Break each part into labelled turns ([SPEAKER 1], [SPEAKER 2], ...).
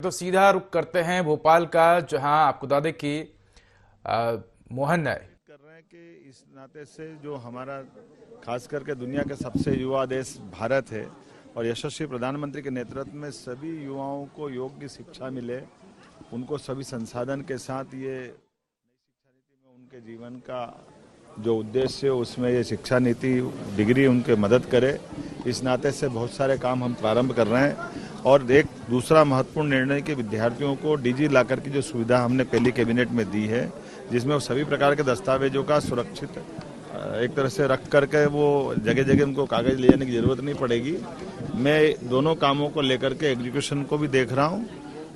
[SPEAKER 1] तो सीधा रुख करते हैं भोपाल का, जहां आपको बता दें कि मोहन
[SPEAKER 2] कर रहे हैं कि इस नाते से जो हमारा खास करके दुनिया के सबसे युवा देश भारत है और यशस्वी प्रधानमंत्री के नेतृत्व में सभी युवाओं को योग की शिक्षा मिले, उनको सभी संसाधन के साथ ये नई शिक्षा नीति में उनके जीवन का जो उद्देश्य है उसमें ये शिक्षा नीति डिग्री उनके मदद करे। इस नाते से बहुत सारे काम हम प्रारंभ कर रहे हैं और एक दूसरा महत्वपूर्ण निर्णय कि विद्यार्थियों को डिजी लॉकर की जो सुविधा हमने पहली कैबिनेट में दी है, जिसमें वो सभी प्रकार के दस्तावेजों का सुरक्षित एक तरह से रख करके वो जगह जगह उनको कागज ले जाने की जरूरत नहीं पड़ेगी। मैं दोनों कामों को लेकर के एग्जीक्यूशन को भी देख रहा हूँ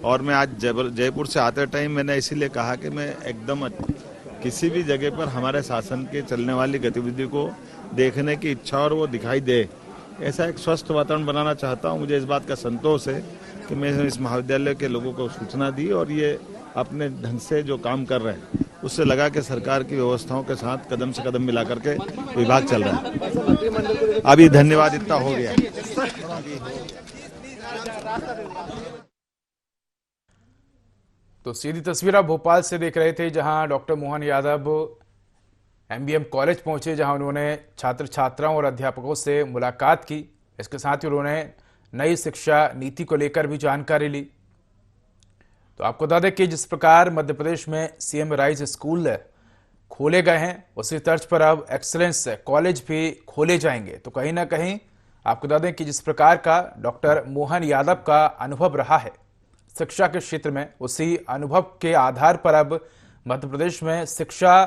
[SPEAKER 2] और मैं आज जयपुर से आते टाइम मैंने इसीलिए कहा कि मैं एकदम किसी भी जगह पर हमारे शासन के चलने वाली गतिविधि को देखने की इच्छा और वो दिखाई दे, ऐसा एक स्वस्थ वातावरण बनाना चाहता हूँ। मुझे इस बात का संतोष है कि मैं इस महाविद्यालय के लोगों को सूचना दी और ये अपने ढंग से जो काम कर रहे हैं उससे लगा कि सरकार की व्यवस्थाओं के साथ कदम से कदम मिला करके विभाग चल रहा है। अभी धन्यवाद, इतना हो गया।
[SPEAKER 1] तो सीधी तस्वीर आप भोपाल से देख रहे थे, जहां doctor Mohan Yadav MBM college पहुंचे, जहां उन्होंने छात्र छात्राओं और अध्यापकों से मुलाकात की। इसके साथ ही उन्होंने नई शिक्षा नीति को लेकर भी जानकारी ली। तो आपको बता दें कि जिस प्रकार मध्य प्रदेश में सीएम राइज स्कूल खोले गए हैं, उसी तर्ज पर अब एक्सीलेंस कॉलेज भी खोले जाएंगे। तो कहीं ना कहीं आपको बता दें कि जिस प्रकार का डॉक्टर मोहन यादव का अनुभव रहा है शिक्षा के क्षेत्र में, उसी अनुभव के आधार पर अब मध्य प्रदेश में शिक्षा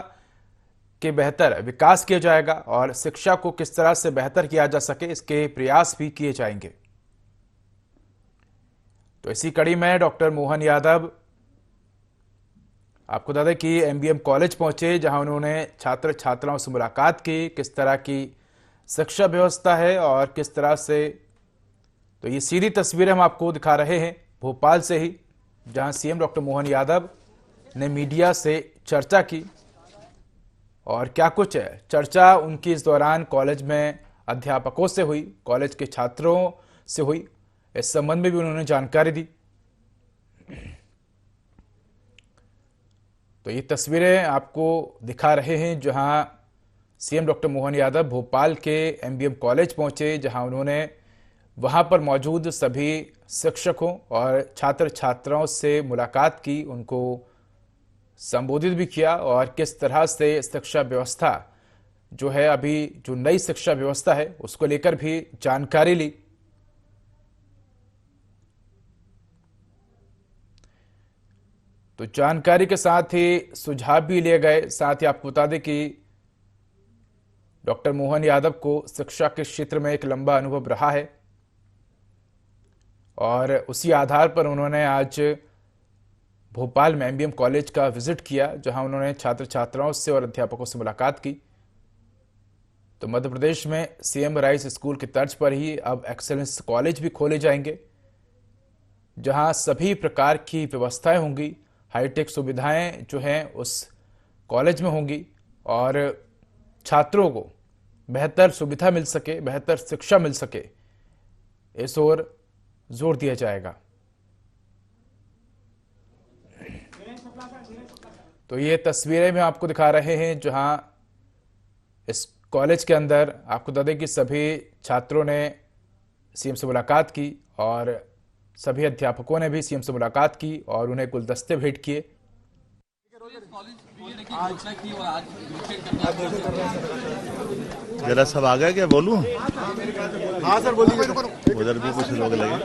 [SPEAKER 1] के बेहतर विकास किया जाएगा और शिक्षा को किस तरह से बेहतर किया जा सके, इसके प्रयास भी किए जाएंगे। तो इसी कड़ी में डॉक्टर मोहन यादव आपको बता दें कि एमबीएम कॉलेज पहुंचे, जहां उन्होंने छात्र छात्राओं से मुलाकात की, किस तरह की शिक्षा व्यवस्था है और किस तरह से। तो ये सीधी तस्वीरें हम आपको दिखा रहे हैं भोपाल से ही, जहां सीएम डॉक्टर मोहन यादव ने मीडिया से चर्चा की और क्या कुछ है चर्चा उनकी इस दौरान कॉलेज में अध्यापकों से हुई, कॉलेज के छात्रों से हुई, इस संबंध में भी उन्होंने जानकारी दी। तो ये तस्वीरें आपको दिखा रहे हैं, जहां सीएम डॉक्टर मोहन यादव भोपाल के एमबीएम कॉलेज पहुंचे, जहां उन्होंने वहां पर मौजूद सभी शिक्षकों और छात्र छात्राओं से मुलाकात की, उनको संबोधित भी किया और किस तरह से शिक्षा व्यवस्था जो है, अभी जो नई शिक्षा व्यवस्था है उसको लेकर भी जानकारी ली। तो जानकारी के साथ ही सुझाव भी लिए गए। साथ ही आपको बता दें कि डॉक्टर मोहन यादव को शिक्षा के क्षेत्र में एक लंबा अनुभव रहा है और उसी आधार पर उन्होंने आज भोपाल में एमबीएम कॉलेज का विजिट किया, जहां उन्होंने छात्र छात्राओं से और अध्यापकों से मुलाकात की। तो मध्य प्रदेश में सीएम राइज स्कूल की तर्ज पर ही अब एक्सेलेंस कॉलेज भी खोले जाएंगे, जहां सभी प्रकार की व्यवस्थाएं होंगी, हाईटेक सुविधाएं जो हैं उस कॉलेज में होंगी और छात्रों को बेहतर सुविधा मिल सके, बेहतर शिक्षा मिल सके, इस ओर जोर दिया जाएगा। तो ये तस्वीरें भी आपको दिखा रहे हैं, जहां इस कॉलेज के अंदर आपको बता दें कि सभी छात्रों ने सीएम से मुलाकात की और सभी अध्यापकों ने भी सीएम से मुलाकात की और उन्हें गुलदस्ते भेंट किए।
[SPEAKER 2] जरा सब आ गए क्या, बोलूं?
[SPEAKER 3] हाँ सर बोलिए।
[SPEAKER 2] उधर भी कुछ लोग लगे।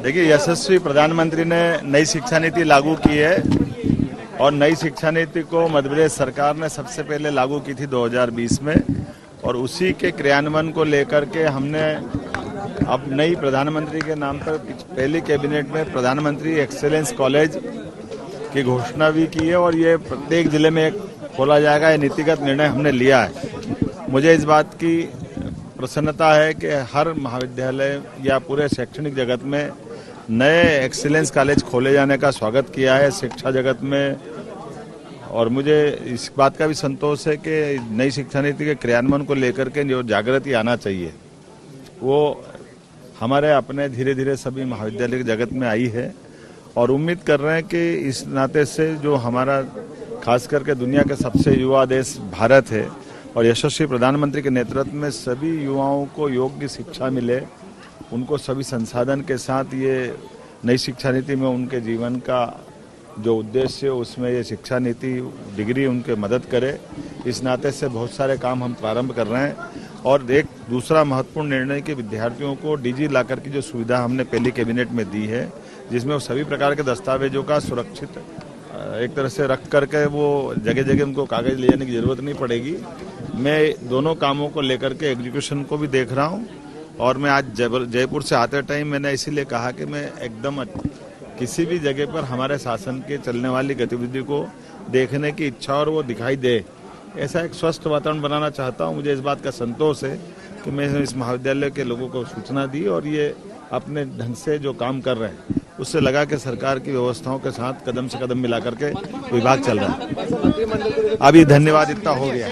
[SPEAKER 2] देखिए, यशस्वी प्रधानमंत्री ने नई शिक्षा नीति लागू की है और नई शिक्षा नीति को मध्य प्रदेश सरकार ने सबसे पहले लागू की थी 2020 में और उसी के क्रियान्वयन को लेकर के हमने अब नई प्रधानमंत्री के नाम पर पहली कैबिनेट में प्रधानमंत्री एक्सेलेंस कॉलेज की घोषणा भी की है और ये प्रत्येक जिले में एक खोला जाएगा। ये नीतिगत निर्णय हमने लिया है। मुझे इस बात की प्रसन्नता है कि हर महाविद्यालय या पूरे शैक्षणिक जगत में नए एक्सीलेंस कॉलेज खोले जाने का स्वागत किया है शिक्षा जगत में और मुझे इस बात का भी संतोष है कि नई शिक्षा नीति के क्रियान्वयन को लेकर के जो जागृति आना चाहिए वो हमारे अपने धीरे धीरे सभी महाविद्यालय की जगत में आई है और उम्मीद कर रहे हैं कि इस नाते से जो हमारा खास करके दुनिया के सबसे युवा देश भारत है और यशस्वी प्रधानमंत्री के नेतृत्व में सभी युवाओं को योग्य शिक्षा मिले, उनको सभी संसाधन के साथ ये नई शिक्षा नीति में उनके जीवन का जो उद्देश्य है उसमें ये शिक्षा नीति डिग्री उनके मदद करे। इस नाते से बहुत सारे काम हम प्रारंभ कर रहे हैं और एक दूसरा महत्वपूर्ण निर्णय कि विद्यार्थियों को डिजी लॉकर की जो सुविधा हमने पहली कैबिनेट में दी है, जिसमें वो सभी प्रकार के दस्तावेजों का सुरक्षित एक तरह से रख करके वो जगह जगह उनको कागज ले जाने की जरूरत नहीं पड़ेगी। मैं दोनों कामों को लेकर के एग्जीक्यूशन को भी देख रहा हूँ और मैं आज जयपुर से आते टाइम मैंने इसीलिए कहा कि मैं एकदम किसी भी जगह पर हमारे शासन के चलने वाली गतिविधि को देखने की इच्छा और वो दिखाई दे, ऐसा एक स्वस्थ वातावरण बनाना चाहता हूँ। मुझे इस बात का संतोष है कि मैं इस महाविद्यालय के लोगों को सूचना दी और ये अपने ढंग से जो काम कर रहे हैं उससे लगा कि सरकार की व्यवस्थाओं के साथ कदम से कदम मिला करके विभाग चल रहा है। अभी धन्यवाद, इतना हो गया।